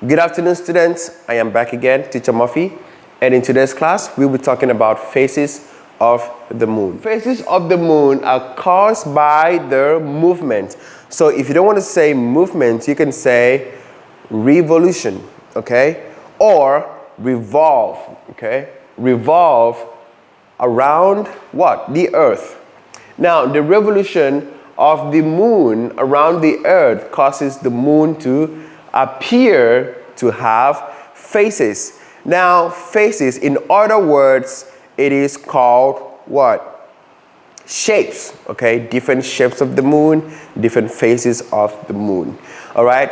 Good afternoon, students. I am back again, Teacher Moffee, and in today's class, we'll be talking about phases of the moon. Phases of the moon are caused by their movement. So if you don't want to say movement, you can say revolution, okay? Or revolve, okay? Revolve around what? The earth. Now, the revolution of the moon around the earth causes the moon to appear to have phases. Now, phases, in other words, it is called what? Shapes, okay? Different shapes of the moon, different phases of the moon. All right?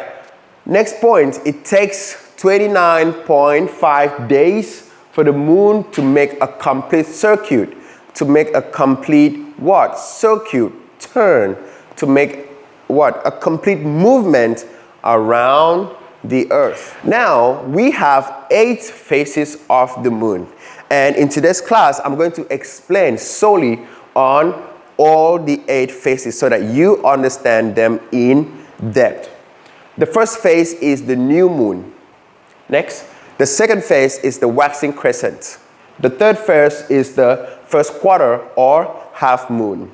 Next point, it takes 29.5 days for the moon to make a complete circuit, to make a complete what? Circuit, turn, to make what? A complete movement around the earth. Now, we have 8 phases of the moon. And in today's class, I'm going to explain solely on all the 8 phases so that you understand them in depth. The first phase is the new moon. Next, the second phase is the waxing crescent. The third phase is the first quarter or half moon.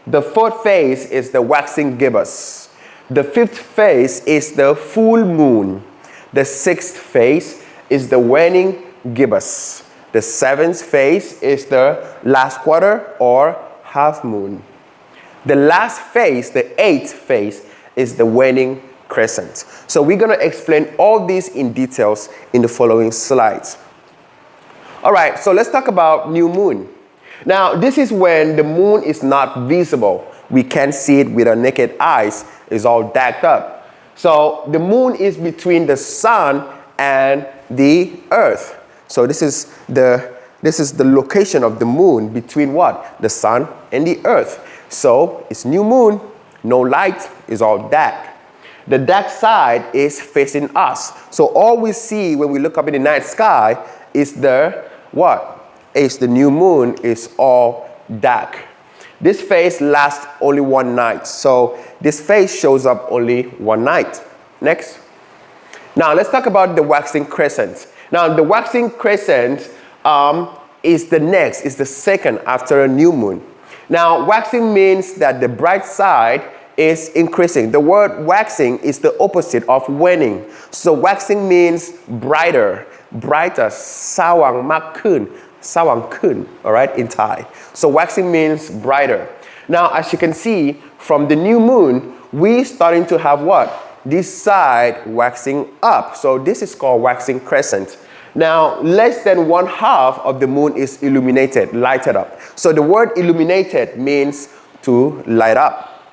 The fourth phase is the waxing gibbous. The fifth phase is the full moon. The sixth phase is the waning gibbous. The seventh phase is the last quarter or half moon. The last phase, the 8th phase, is the waning crescent. So we're going to explain all these in details in the following slides. All right, so let's talk about new moon. Now, this is when the moon is not visible. We can't see it with our naked eyes. It's all dark up. So the moon is between the sun and the earth. So this is the location of the moon between what? The sun and the earth. So it's new moon, no light, it's all dark. The dark side is facing us. So all we see when we look up in the night sky is the what? Is the new moon is all dark. This phase lasts only one night. So this phase shows up only one night. Next. Now let's talk about the waxing crescent. Now the waxing crescent is the second after a new moon. Now waxing means that the bright side is increasing. The word waxing is the opposite of waning. So waxing means brighter, sawang mak kun. Sawang kun, all right, in Thai. So waxing means brighter. Now, as you can see, from the new moon, we're starting to have what? This side waxing up. So this is called waxing crescent. Now, less than 1/2 of the moon is illuminated, lighted up. So the word illuminated means to light up.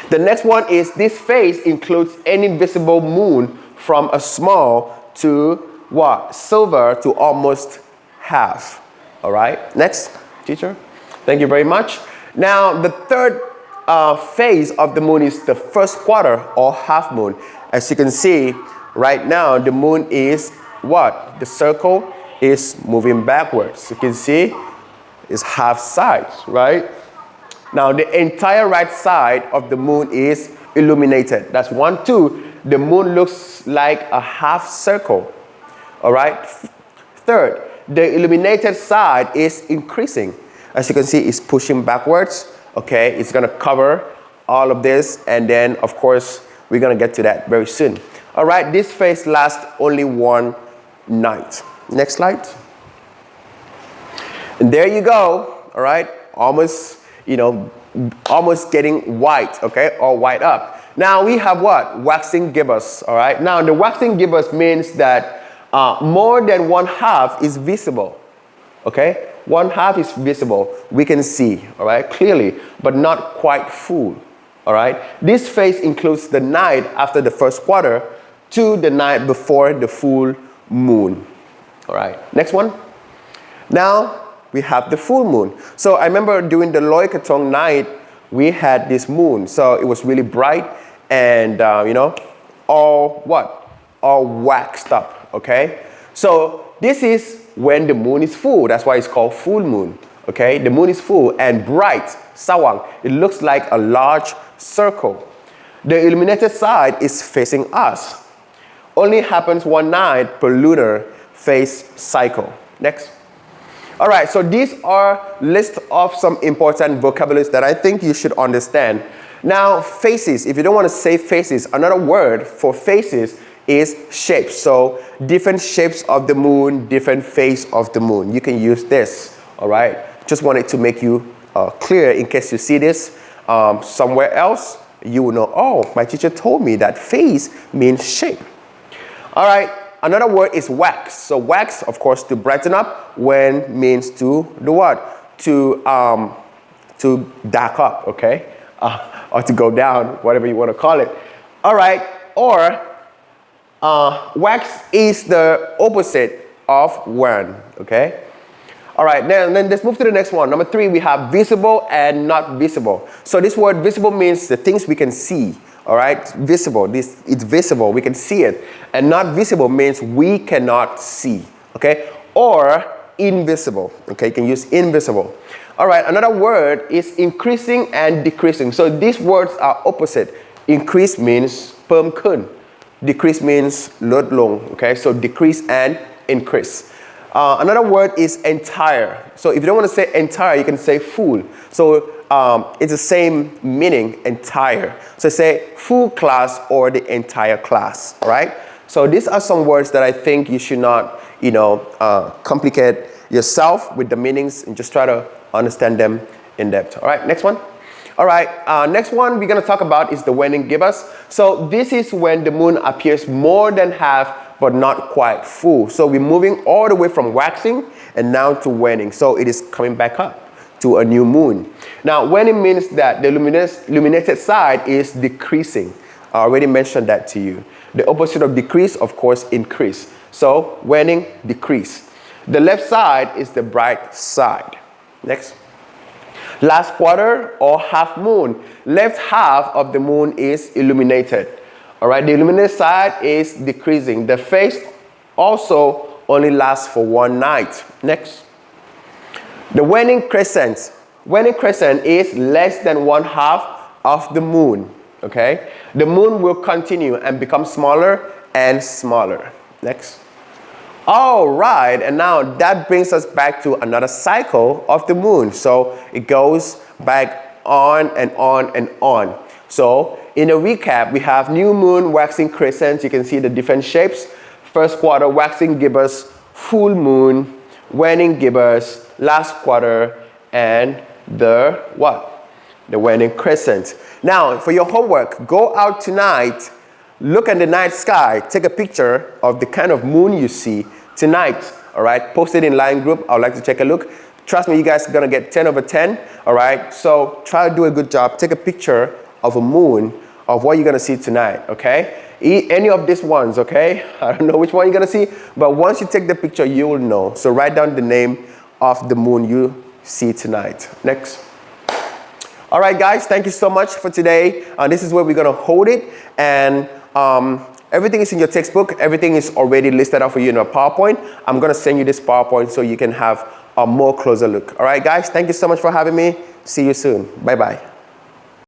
The next one is this phase includes any visible moon from a small to what? Silver to almost half. All right, next, teacher. Thank you very much. Now, the third phase of the moon is the first quarter or half moon. As you can see, right now, the moon is what? The circle is moving backwards. You can see it's half sides, right? Now, the entire right side of the moon is illuminated. That's 1, 2. The moon looks like a half circle. All right. Third, the illuminated side is increasing. As you can see, it's pushing backwards. Okay, it's going to cover all of this. And then, of course, we're going to get to that very soon. All right, this phase lasts only one night. Next slide. And there you go. All right, almost getting white, okay, or white up. Now, we have what? Waxing gibbous. All right, now the waxing gibbous means that more than 1/2 is visible, okay? 1/2 is visible. We can see, all right, clearly, but not quite full, all right? This phase includes the night after the first quarter to the night before the full moon, all right? Next one. Now, we have the full moon. So I remember during the Loi Krathong night, we had this moon. So it was really bright and, all what? All waxed up. Okay, so this is when the moon is full. That's why it's called full moon. Okay, the moon is full and bright, sawang. It looks like a large circle. The illuminated side is facing us. only happens one night per lunar phase cycle. Next. All right, so these are list of some important vocabularies that I think you should understand. Now, phases, if you don't want to say phases, another word for phases is shapes. So different shapes of the moon, different phase of the moon. You can use this, all right? Just wanted to make you clear in case you see this somewhere else, you will know, oh, my teacher told me that phase means shape. All right, another word is wax. So wax, of course, to brighten up, when means to do what? To dark up, okay? Or to go down, whatever you want to call it. All right, or wax is the opposite of when, okay? All right, then let's move to the next one. Number 3, we have visible and not visible. So this word visible means the things we can see, all right? Visible, it's visible, we can see it. And not visible means we cannot see, okay? Or invisible, okay? You can use invisible. All right, another word is increasing and decreasing. So these words are opposite. Increase means เพิ่มขึ้น. Decrease means ลดลง, okay? So decrease and increase. Another word is entire. So if you don't want to say entire, you can say full. So it's the same meaning, entire. So say full class or the entire class, all right? So these are some words that I think you should not, complicate yourself with the meanings, and just try to understand them in depth. All right, next one. All right, next one we're going to talk about is the waning gibbous. So this is when the moon appears more than half but not quite full. So we're moving all the way from waxing and now to waning. So it is coming back up to a new moon. Now, waning means that the illuminated side is decreasing. I already mentioned that to you. The opposite of decrease, of course, increase. So waning, decrease. The left side is the bright side. Next. Last quarter or half moon. Left half of the moon is illuminated. All right, the illuminated side is decreasing. The phase also only lasts for one night. Next. The waning crescent. Waning crescent is less than one half of the moon. Okay? The moon will continue and become smaller and smaller. Next. All right, and now that brings us back to another cycle of the moon. So it goes back on and on and on. So in a recap, we have new moon, waxing crescent. You can see the different shapes. First quarter, waxing gibbous, full moon, waning gibbous, last quarter, and the what? The waning crescent. Now, for your homework, go out tonight, look at the night sky, take a picture of the kind of moon you see tonight, all right? Post it in line group. I would like to take a look. Trust me, you guys are gonna get 10 over 10, all right? So try to do a good job. Take a picture of a moon of what you're gonna see tonight, okay? Any of these ones, okay? I don't know which one you're gonna see, but once you take the picture, you will know. So write down the name of the moon you see tonight. Next. All right, guys, thank you so much for today. This is where we're gonna hold it, and everything is in your textbook. Everything is already listed out for you in a PowerPoint. I'm going to send you this PowerPoint so you can have a more closer look. All right, guys, thank you so much for having me. See you soon. Bye-bye.